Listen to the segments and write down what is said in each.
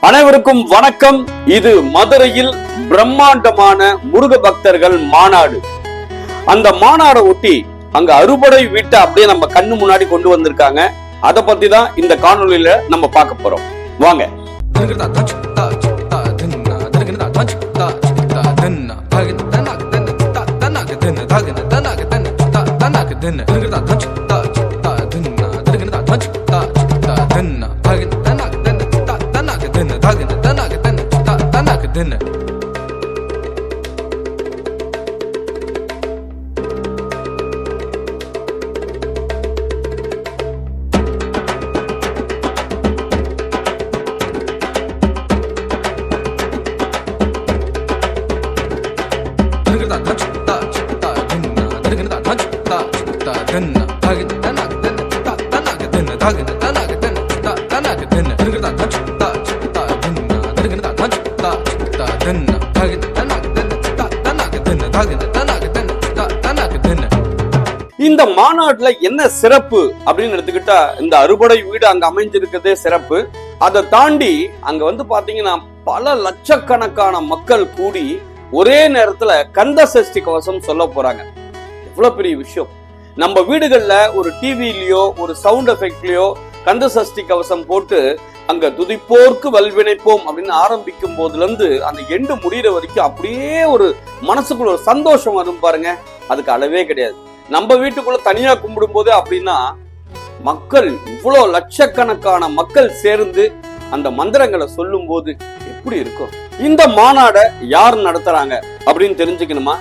அனைவருக்கும் வணக்கம். இது மதுரையில் பிரம்மாண்டமான முருக பக்தர்கள் மாநாடு. அந்த மாநாடை ஒட்டி அங்க அறுபடை வீட்டை அப்படியே நம்ம கண்ணு முன்னாடி கொண்டு வந்திருக்காங்க. அதை பத்தி தான் இந்த காணொலியில நம்ம பார்க்க போறோம். வாங்க. இந்த மாநாட்டுல என்ன சிறப்பு அப்படின்னு எடுத்துக்கிட்டா, இந்த அறுபடை வீடு அங்க அமைஞ்சிருக்கிறதே சிறப்பு. அதை தாண்டி அங்க பாத்தீங்கன்னா பல லட்சக்கணக்கான மக்கள் கூடி ஒரே நேரத்துல கந்த சஷ்டி கவசம் சொல்ல போறாங்க. எவ்வளவு பெரிய விஷயம். நம்ம வீடுகள்ல ஒரு டிவிலயோ ஒரு சவுண்ட் எஃபெக்ட்லயோ கந்த சஷ்டி கவசம் போட்டு அங்க துதிப்போர்க்கு வல்வினைப்போம் அப்படின்னு ஆரம்பிக்கும் போதுல இருந்து அந்த எண்டு முடிகிற வரைக்கும் அப்படியே ஒரு மனசுக்குள்ள ஒரு சந்தோஷம் வரும் பாருங்க. அதுக்கு அளவே கிடையாது. நம்ம வீட்டுக்குள்ள தனியா கும்பிடும் போது அப்படின்னா மக்கள் இவ்வளவு லட்சக்கணக்கான மக்கள் சேர்ந்து அந்த மந்திரங்களை சொல்லும் போது எப்படி இருக்கும். இந்த மாநாட யார் நடத்துறாங்க அப்படின்னு தெரிஞ்சுக்கணுமா?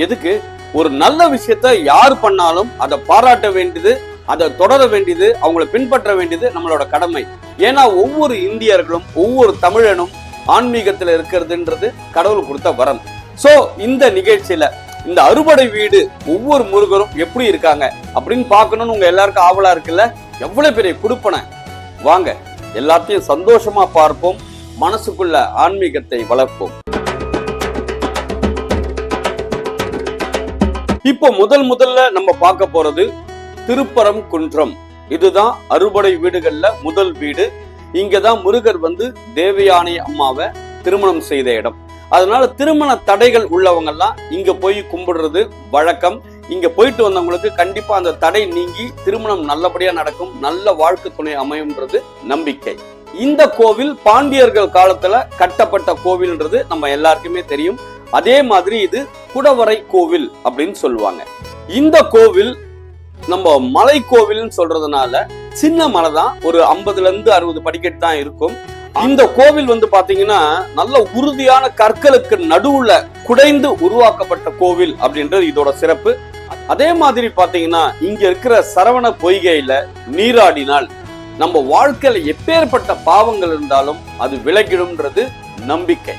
எதுக்கு? ஒரு நல்ல விஷயத்த யார் பண்ணாலும் அதை பாராட்ட வேண்டியது, அதை தொடர வேண்டியது, அவங்களை பின்பற்ற வேண்டியது நம்மளோட கடமை. ஏன்னா ஒவ்வொரு இந்தியர்களும் ஒவ்வொரு தமிழனும் ஆன்மீகத்துல இருக்கிறதுன்றது கடவுள் கொடுத்த வரம். சோ இந்த நிகழ்ச்சியில இந்த அறுபடை வீடு ஒவ்வொரு முருகரும் எப்படி இருக்காங்க அப்படின்னு பார்க்கணும்னு உங்க எல்லாருக்கும் ஆவலா இருக்குல்ல? எவ்வளவு பெரிய குடுப்பனை. வாங்க, எல்லாத்தையும் சந்தோஷமா பார்ப்போம், மனசுக்குள்ள ஆன்மீகத்தை வளர்ப்போம். இப்போ முதல்ல நம்ம பார்க்க போறது திருப்பரங்குன்றம். இதுதான் அறுபடை வீடுகள்ல முதல் வீடு. இங்கதான் முருகர் தேவயானி அம்மாவை திருமணம் செய்த இடம். அதனால திருமண தடைகள் உள்ளவங்க எல்லாம் இங்க போய் கும்பிடுறது வழக்கம். இங்க போயிட்டு வந்தவங்களுக்கு கண்டிப்பா அந்த தடை நீங்கி திருமணம் நல்லபடியா நடக்கும், நல்ல வாழ்க்கை துணை அமையும்ன்றது நம்பிக்கை. இந்த கோவில் பாண்டியர்கள் காலத்துல கட்டப்பட்ட கோவில்ன்றது நம்ம எல்லாருக்குமே தெரியும். அதே மாதிரி இது குடவரை கோவில் அப்படின்னு சொல்லுவாங்க. இந்த கோவில் நம்ம மலை கோவில்னு சொல்றதுனால சின்ன மலை தான், ஒரு 50ல இருந்து 60 படிக்கட்டு தான் இருக்கும். இந்த கோவில் பாத்தீங்கன்னா நல்ல உறுதியான கற்களுக்கு நடுவுல குடைந்து உருவாக்கப்பட்ட கோவில் அப்படின்றது இதோட சிறப்பு. அதே மாதிரி பாத்தீங்கன்னா இங்க இருக்கிற சரவண பொய்கையில நீராடினால் நம்ம வாழ்க்கையில எப்பேற்பட்ட பாவங்கள் இருந்தாலும் அது விலகிடும்ன்றது நம்பிக்கை.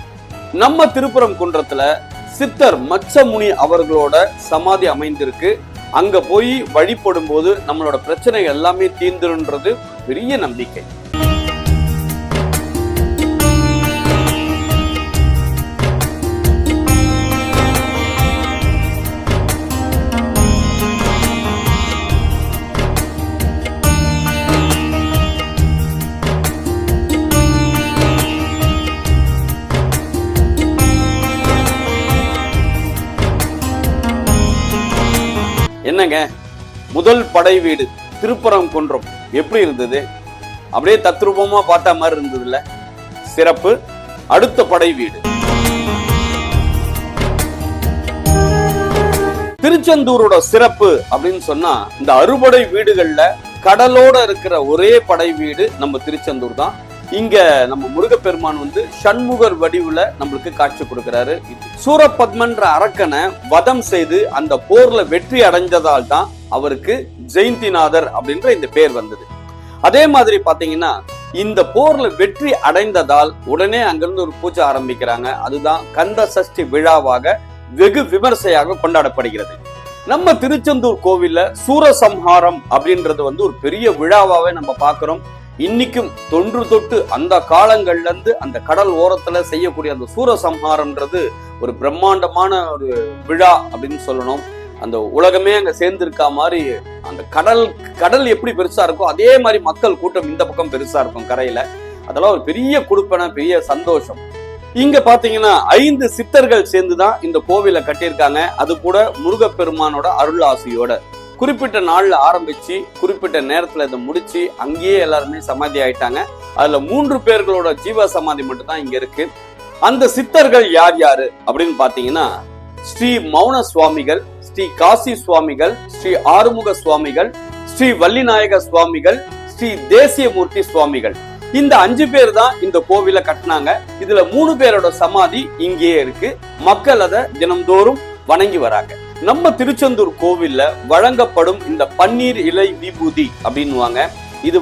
நம்ம திருப்பரங்குன்றத்துல சித்தர் மச்சமுனி அவர்களோட சமாதி அமைந்திருக்கு. அங்க போய் வழிபடும் போது நம்மளோட பிரச்சனை எல்லாமே தீர்ந்துன்றது பெரிய நம்பிக்கை. என்னங்க, முதல் படை வீடு திருப்பரங்குன்றம் எப்படி இருந்தது? அப்படியே தத்ரூபமா பார்த்த மாதிரி இருந்ததுல? சிறப்பு. அடுத்த படை வீடு திருச்செந்தூரோட சிறப்பு அப்படின்னு சொன்னா, இந்த அறுபடை வீடுகள்ல கடலோட இருக்கிற ஒரே படை வீடு நம்ம திருச்செந்தூர் தான். இங்க நம்ம முருகப்பெருமான் சண்முகர் வடிவுல நம்மளுக்கு காட்சி கொடுக்கிறாரு. சூரபத்மன்ற அரக்கனை வதம் செய்து அந்த போர்ல வெற்றி அடைஞ்சதால் தான் அவருக்கு ஜெயந்திநாதர் அப்படின்ற இந்த பேர் வந்தது. அதே மாதிரி பாத்தீங்கன்னா இந்த போர்ல வெற்றி அடைந்ததால் உடனே அங்கிருந்து ஒரு பூஜை ஆரம்பிக்கிறாங்க. அதுதான் கந்த சஷ்டி விழாவாக வெகு விமர்சையாக கொண்டாடப்படுகிறது. நம்ம திருச்செந்தூர் கோவில்ல சூரசம்ஹாரம் அப்படின்றது ஒரு பெரிய விழாவாவே நம்ம பாக்குறோம். இன்னைக்கும் தொன்று தொட்டு அந்த காலங்கள்ல இருந்து அந்த கடல் ஓரத்துல செய்யக்கூடிய அந்த சூரசம்ஹாரம்ன்றது ஒரு பிரம்மாண்டமான ஒரு விழா அப்படின்னு சொல்லணும். அந்த உலகமே அங்க சேர்ந்திருக்கா மாதிரி அந்த கடல் எப்படி பெருசா இருக்கோ அதே மாதிரி மக்கள் கூட்டம் இந்த பக்கம் பெருசா இருக்கும் கரையில. அதெல்லாம் ஒரு பெரிய குடுப்பன, பெரிய சந்தோஷம். இங்க பாத்தீங்கன்னா 5 சித்தர்கள் சேர்ந்துதான் இந்த கோவிலை கட்டியிருக்காங்க. அது கூட முருகப்பெருமானோட அருள் ஆசையோட குறிப்பிட்ட நாள்ல ஆரம்பிச்சு குறிப்பிட்ட நேரத்துல இதை முடிச்சு அங்கேயே எல்லாருமே சமாதி ஆயிட்டாங்க. அதுல 3 பேர்களோட ஜீவ சமாதி மட்டும் தான் இங்க இருக்கு. அந்த சித்தர்கள் யார் யாரு அப்படின்னு பாத்தீங்கன்னா, ஸ்ரீ மௌன சுவாமிகள், ஸ்ரீ காசி சுவாமிகள், ஸ்ரீ ஆறுமுக சுவாமிகள், ஸ்ரீ வள்ளிநாயக சுவாமிகள், ஸ்ரீ தேசியமூர்த்தி சுவாமிகள். இந்த 5 பேர் தான் இந்த கோவிலை கட்டினாங்க. இதுல 3 பேரோட சமாதி இங்கேயே இருக்கு. மக்கள் அதை தினம்தோறும் வணங்கி வராங்க. நம்ம திருச்செந்தூர் கோவில்ல வழங்கப்படும் இந்த பன்னீர் இலை விபூதி அப்படின்னுவாங்க. இது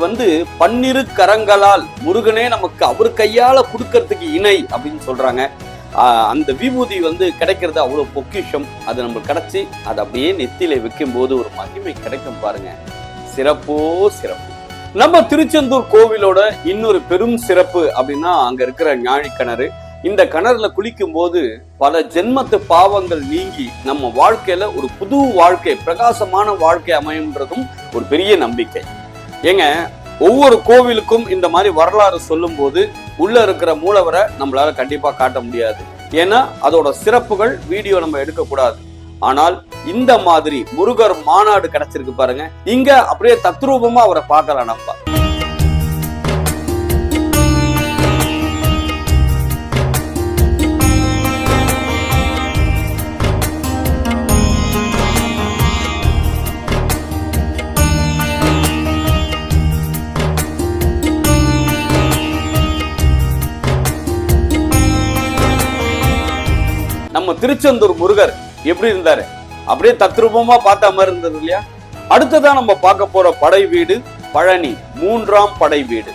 பன்னிரு கரங்களால் முருகனே நமக்கு அவர் கையால கொடுக்கறதுக்கு இணை அப்படின்னு சொல்றாங்க. அந்த விபூதி கிடைக்கிறது அவ்வளவு பொக்கிஷம். அது நம்மளுக்கு கிடைச்சி அதை அப்படியே நெத்தியில வைக்கும் போது ஒரு மகிமை கிடைக்கும் பாருங்க. சிறப்போ சிறப்பு. நம்ம திருச்செந்தூர் கோவிலோட இன்னொரு பெரும் சிறப்பு அப்படின்னா அங்க இருக்கிற ஞாழி கிணறு. இந்த கிணறுல குளிக்கும் போது பல ஜென்மத்து பாவங்கள் நீங்கி நம்ம வாழ்க்கையில ஒரு புது வாழ்க்கை, பிரகாசமான வாழ்க்கை அமையும்ன்றதும் ஒரு பெரிய நம்பிக்கை. ஏங்க, ஒவ்வொரு கோவிலுக்கும் இந்த மாதிரி வரலாறு சொல்லும் போது உள்ள இருக்கிற மூலவரை நம்மளால கண்டிப்பா காட்ட முடியாது. ஏன்னா அதோட சிறப்புகள் வீடியோ நம்ம எடுக்கக்கூடாது. ஆனால் இந்த மாதிரி முருகர் மாநாடு கிடைச்சிருக்கு பாருங்க. இங்க அப்படியே தத்ரூபமா அவரை பார்க்கலாம் நம்ம. நம்ம திருச்செந்தூர் முருகர் எப்படி இருந்தாரு, அப்படியே தத்ரூபமா பார்த்த மாதிரி இருந்தது இல்லையா? அடுத்ததான் நம்ம பார்க்க போற படை வீடு பழனி 3ஆம் படை வீடு.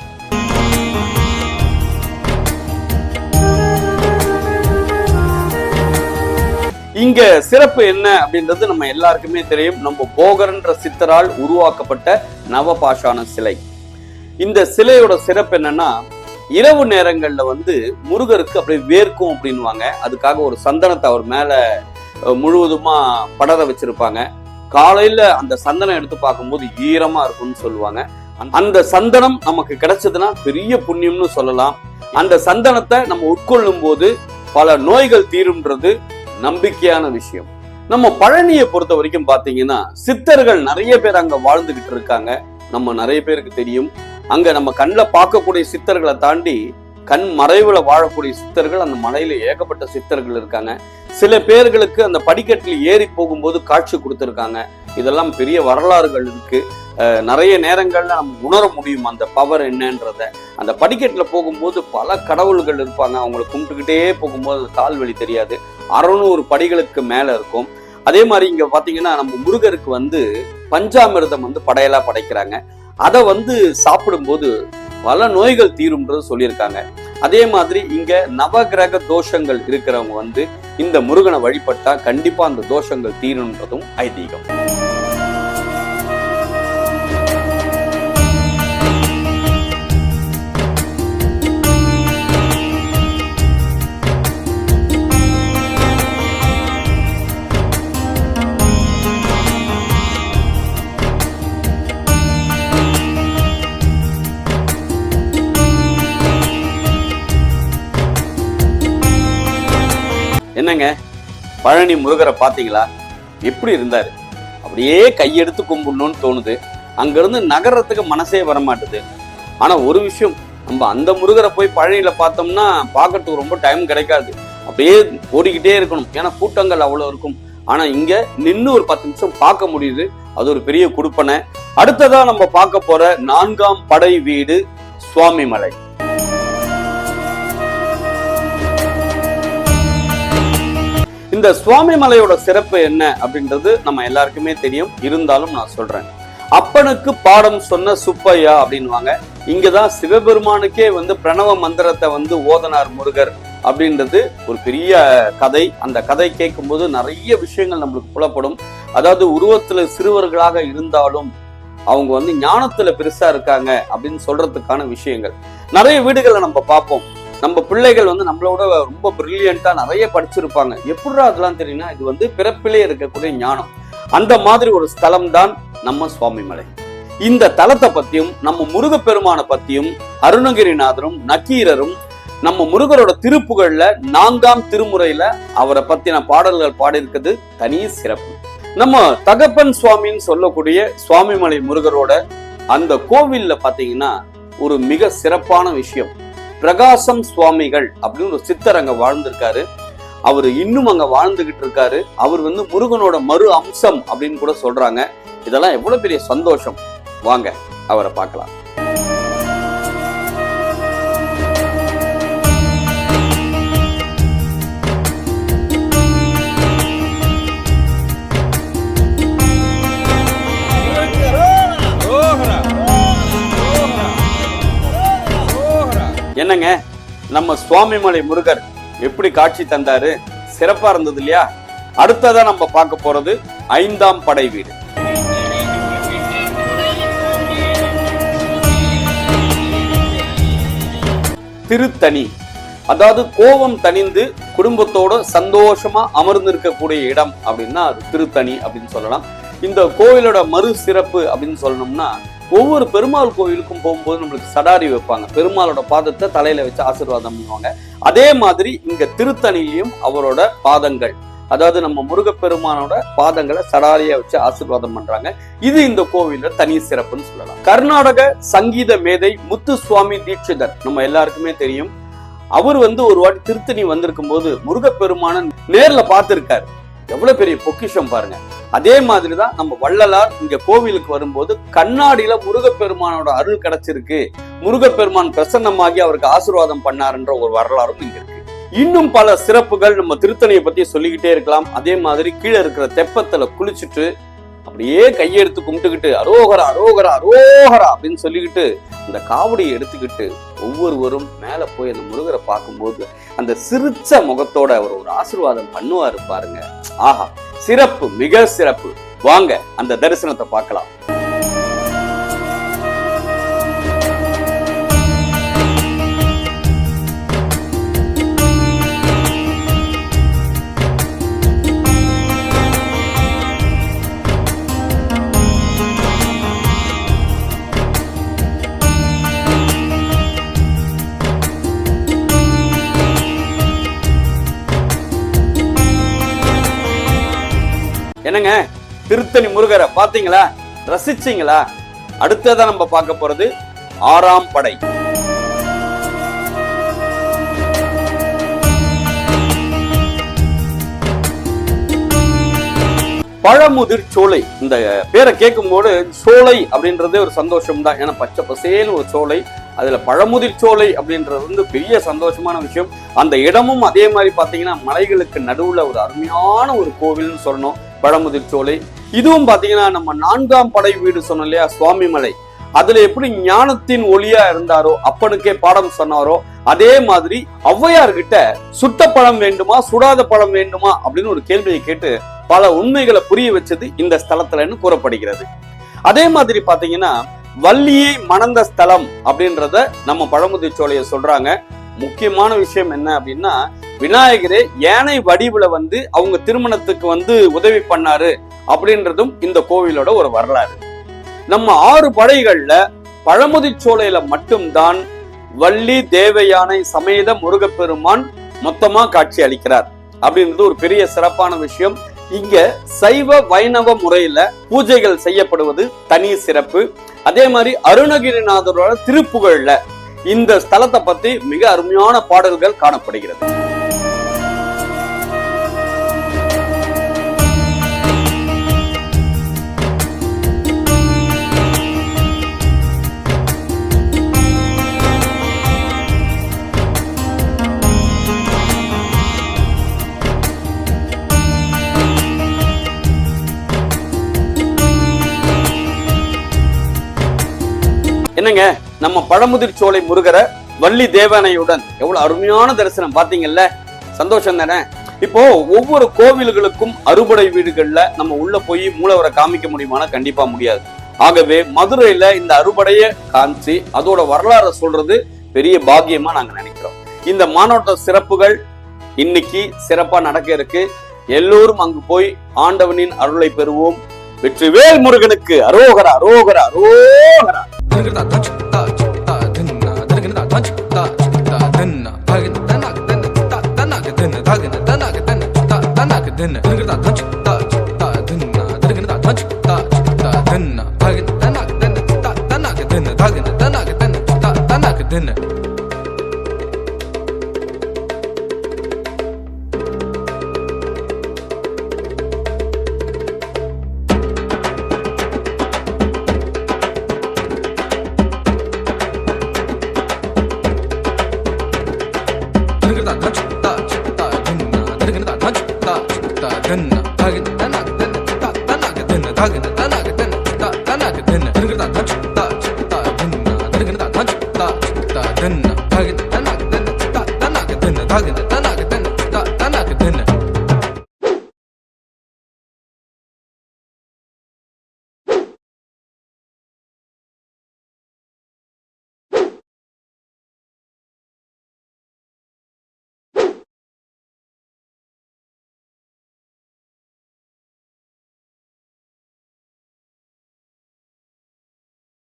இங்க சிறப்பு என்ன அப்படின்றது நம்ம எல்லாருக்குமே தெரியும். நம்ம போகர்ன்ற சித்தரால் உருவாக்கப்பட்ட நவபாஷான சிலை. இந்த சிலையோட சிறப்பு என்னன்னா, இரவு நேரங்கள்ல முருகருக்கு அப்படியே வேர்க்கும் அப்படின்வாங்க. அதுக்காக ஒரு சந்தனத்தை அவர் மேல முழுவதுமா படர வச்சிருப்பாங்க. காலையில அந்த சந்தனம் எடுத்து பார்க்கும்போது ஈரமா இருக்கும்னு சொல்லுவாங்க. அந்த சந்தனம் நமக்கு கிடைச்சதுன்னா பெரிய புண்ணியம்னு சொல்லலாம். அந்த சந்தனத்தை நம்ம உட்கொள்ளும் போது பல நோய்கள் தீரும்ன்றது நம்பிக்கையான விஷயம். நம்ம பழனியை பொறுத்த வரைக்கும் பாத்தீங்கன்னா சித்தர்கள் நிறைய பேர் அங்க வாழ்ந்துகிட்டு இருக்காங்க. நம்ம நிறைய பேருக்கு தெரியும். அங்க நம்ம கண்ணில் பார்க்கக்கூடிய சித்தர்களை தாண்டி கண் மறைவுல வாழக்கூடிய சித்தர்கள் அந்த மலையில ஏகப்பட்ட சித்தர்கள் இருக்காங்க. சில பேர்களுக்கு அந்த படிக்கட்டில் ஏறி போகும்போது காட்சி கொடுத்துருக்காங்க. இதெல்லாம் பெரிய வரலாறுகள் இருக்கு. நிறைய நேரங்கள்ல நம்ம உணர முடியும் அந்த பவர் என்னன்றத. அந்த படிக்கட்டுல போகும்போது பல கடவுள்கள் இருப்பாங்க. அவங்களை கும்பிட்டுக்கிட்டே போகும்போது கால் வலி தெரியாது. 600 படிகளுக்கு மேல இருக்கும். அதே மாதிரி இங்க பாத்தீங்கன்னா நம்ம முருகருக்கு பஞ்சாமிர்தம் படையலா படைக்கிறாங்க. அதை சாப்பிடும்போது பல நோய்கள் தீரும்ன்றது சொல்லியிருக்காங்க. அதே மாதிரி இங்க நவகிரக தோஷங்கள் இருக்கிறவங்க இந்த முருகனை வழிபட்டா கண்டிப்பா அந்த தோஷங்கள் தீரும்ன்றதும் ஐதீகம். என்னங்க, பழனி முருகரை பாத்தீங்களா? எப்படி இருந்தாரு? அப்படியே கையெடுத்து கும்பிடணும்னு தோணுது. அங்க இருந்து நகரத்துக்கு மனசே வரமாட்டுது. ஆனா ஒரு விஷயம், நம்ம அந்த முருகரை போய் பழனியில பார்த்தோம்னா பார்க்கறதுக்கு ரொம்ப டைம் கிடைக்காது. அப்படியே ஓடிக்கிட்டே இருக்கணும். ஏன்னா கூட்டங்கள் அவ்வளவு இருக்கும். ஆனா இங்க நின்று ஒரு 10 நிமிஷம் பார்க்க முடியுது. அது ஒரு பெரிய குடுப்பனை. அடுத்ததா நம்ம பார்க்க போற 4ஆம் படை வீடு சுவாமிமலை. இந்த சுவாமி மலையோட சிறப்பு என்ன அப்படின்றது நம்ம எல்லாருக்குமே தெரியும். இருந்தாலும் நான் சொல்றேன். அப்பனுக்கு பாடம் சொன்ன சுப்பையா அப்படின்வாங்க. இங்கதான் சிவபெருமானுக்கே பிரணவ மந்திரத்தை ஓதனார் முருகர் அப்படின்றது ஒரு பெரிய கதை. அந்த கதை கேட்கும் போது நிறைய விஷயங்கள் நம்மளுக்கு புலப்படும். அதாவது உருவத்துல சிறுவர்களாக இருந்தாலும் அவங்க ஞானத்துல பெருசா இருக்காங்க அப்படின்னு சொல்றதுக்கான விஷயங்கள் நிறைய வீடுகளை நம்ம பார்ப்போம். நம்ம பிள்ளைகள் நம்மளோட ரொம்ப பிரில்லியண்டா நிறைய படிச்சிருப்பாங்க. எப்படிடா அதெல்லாம் தெரியும்னா, இது பிறப்பிலே இருக்கக்கூடிய ஞானம். அந்த மாதிரி ஒரு ஸ்தலம் தான் நம்ம சுவாமிமலை. இந்த தலத்தை பத்தியும் நம்ம முருகப்பெருமான பத்தியும் அருணகிரிநாதரும் நக்கீரரும் நம்ம முருகரோட திருப்புகள்ல 4ஆம் திருமுறையில அவரை பத்தின பாடல்கள் பாடியிருக்கிறது தனி சிறப்பு. நம்ம தகப்பன் சுவாமின்னு சொல்லக்கூடிய சுவாமிமலை முருகரோட அந்த கோவில்ல பாத்தீங்கன்னா ஒரு மிக சிறப்பான விஷயம், பிரகாசம் சுவாமிகள் அப்படின்னு ஒரு சித்தர் அங்க வாழ்ந்திருக்காரு. அவரு இன்னும் அங்க வாழ்ந்துகிட்டு இருக்காரு. அவர் முருகனோட மறு அம்சம் அப்படின்னு கூட சொல்றாங்க. இதெல்லாம் எவ்வளவு பெரிய சந்தோஷம். வாங்க அவரை பார்க்கலாம். என்னங்க, நம்ம சுவாமிமலை முருகர் எப்படி காட்சி தந்தாரு, சிறப்பா இருந்தது இல்லையா? அடுத்ததான் நம்ம பார்க்க போறது 5ஆம் படை வீடு. திருத்தணி, அதாவது கோபம் தணிந்து குடும்பத்தோட சந்தோஷமா அமர்ந்து இருக்கக்கூடிய இடம் அப்படின்னா அது திருத்தணி அப்படின்னு சொல்லலாம். இந்த கோவிலோட மறு சிறப்பு அப்படின்னு சொல்லணும்னா, ஒவ்வொரு பெருமாள் கோவிலுக்கும் போகும்போது நம்மளுக்கு சடாரி வைப்பாங்க, பெருமாளோட பாதத்தை தலையில வச்சு ஆசீர்வாதம் பண்ணுவாங்க. அதே மாதிரி இங்க திருத்தணிலையும் அவரோட பாதங்கள், அதாவது நம்ம முருகப்பெருமானோட பாதங்களை சடாரியா வச்சு ஆசீர்வாதம் பண்றாங்க. இது இந்த கோவில தனி சிறப்புன்னு சொல்லலாம். கர்நாடக சங்கீத மேதை முத்துசுவாமி தீட்சிதர் நம்ம எல்லாருக்குமே தெரியும். அவர் ஒரு வாட்டி திருத்தணி வந்திருக்கும் போது முருகப்பெருமான நேர்ல பார்த்திருக்காரு. எவ்வளவு பெரிய பொக்கிஷம் பாருங்க. அதே மாதிரிதான் நம்ம வள்ளலார் இங்க கோவிலுக்கு வரும்போது கண்ணாடியில முருகப்பெருமானோட அருள் கிடைச்சிருக்கு, முருகப்பெருமான் பிரசன்னமாகி அவருக்கு ஆசீர்வாதம் பண்ணாருன்ற ஒரு வரலாறும் இங்க இருக்கு. இன்னும் பல சிறப்புகள் நம்ம திருத்தணியை பத்தி சொல்லிக்கிட்டே இருக்கலாம். அதே மாதிரி கீழே இருக்கிற தெப்பத்துல குளிச்சுட்டு அப்படியே கையெடுத்து கும்பிட்டுக்கிட்டு அரோகரா அரோகரா அரோகரா அப்படின்னு சொல்லிக்கிட்டு அந்த காவடியை எடுத்துக்கிட்டு ஒவ்வொருவரும் மேல போய் அந்த முருகரை பார்க்கும்போது அந்த சிரிச்ச முகத்தோட அவர் ஒரு ஆசீர்வாதம் பண்ணுவாரு பாருங்க. ஆஹா, சிறப்பு, மிக சிறப்பு. வாங்க அந்த தரிசனத்தை பார்க்கலாம். என்னங்க, திருத்தணி முருகரை பாத்தீங்களா, ரசிச்சீங்களா? அடுத்ததான் நம்ம பார்க்க போறது 6ஆம் படை. பழமுதிர் சோலை. இந்த பேரை கேட்கும் போது சோலை அப்படின்றதே ஒரு சந்தோஷம் தான். ஏன்னா பச்சை பசேன்னு ஒரு சோலை, அதுல பழமுதிர் சோலை அப்படின்றது பெரிய சந்தோஷமான விஷயம். அந்த இடமும் அதே மாதிரி பாத்தீங்கன்னா மலைகளுக்கு நடுவுல ஒரு அருமையான ஒரு கோவில்னு சொல்லணும், பழமுதிர் சோலை. இதுவும் பாத்தீங்கன்னா நம்ம 4ஆம் படை வீடு சொன்னோம் இல்லையா, சுவாமிமலை, அதுல எப்படி ஞானத்தின் ஒளியா இருந்தாரோ, அப்பனுக்கே பாடம் சொன்னாரோ, அதே மாதிரி ஔவையார் கிட்ட சுட்ட பழம் வேண்டுமா சுடாத பழம் வேண்டுமா அப்படின்னு ஒரு கேள்வியை கேட்டு பல உண்மைகளை புரிய வச்சது இந்த ஸ்தலத்துலன்னு கூறப்படுகிறது. அதே மாதிரி பாத்தீங்கன்னா வள்ளியை மணந்த ஸ்தலம் அப்படின்றத நம்ம பழமுதிர் சோலையை சொல்றாங்க. முக்கியமான விஷயம் என்ன அப்படின்னா, விநாயகரே யானை வடிவுல அவங்க திருமணத்துக்கு உதவி பண்ணாரு அப்படின்றதும் இந்த கோவிலோட ஒரு வரலாறு. நம்ம 6 படைகள்ல பழமுதிர் சோலையில மட்டும்தான் வள்ளி தேவயானை சமேத முருகப்பெருமான் மொத்தமா காட்சி அளிக்கிறார் அப்படின்றது ஒரு பெரிய சிறப்பான விஷயம். இங்க சைவ வைணவ முறையில பூஜைகள் செய்யப்படுவது தனி சிறப்பு. அதே மாதிரி அருணகிரிநாதரோட திருப்புகழ்ல இந்த ஸ்தலத்தை பத்தி மிக அருமையான பாடல்கள் காணப்படுகிறது. என்னங்க, நம்ம பழமுதிர் சோலை முருகரை வள்ளி தேவனையுடன் எவ்வளவு அருமையான தரிசனம் பாத்தீங்கல்ல, சந்தோஷம் தானே? இப்போ ஒவ்வொரு கோவில்களுக்கும் அறுபடை வீடுகள்ல நம்ம உள்ள போய் மூலவரை காமிக்க முடியுமானா கண்டிப்பா முடியாது. ஆகவே மதுரையில இந்த அறுபடைய காமிச்சு அதோட வரலாறு சொல்றது பெரிய பாக்கியமா நாங்க நினைக்கிறோம். இந்த மாநாட்ட சிறப்புகள் இன்னைக்கு சிறப்பா நடக்க இருக்கு. எல்லோரும் அங்கு போய் ஆண்டவனின் அருளை பெறுவோம். வெற்றிவேல் முருகனுக்கு அரோகரா அரோகரா அரோகரா. Dun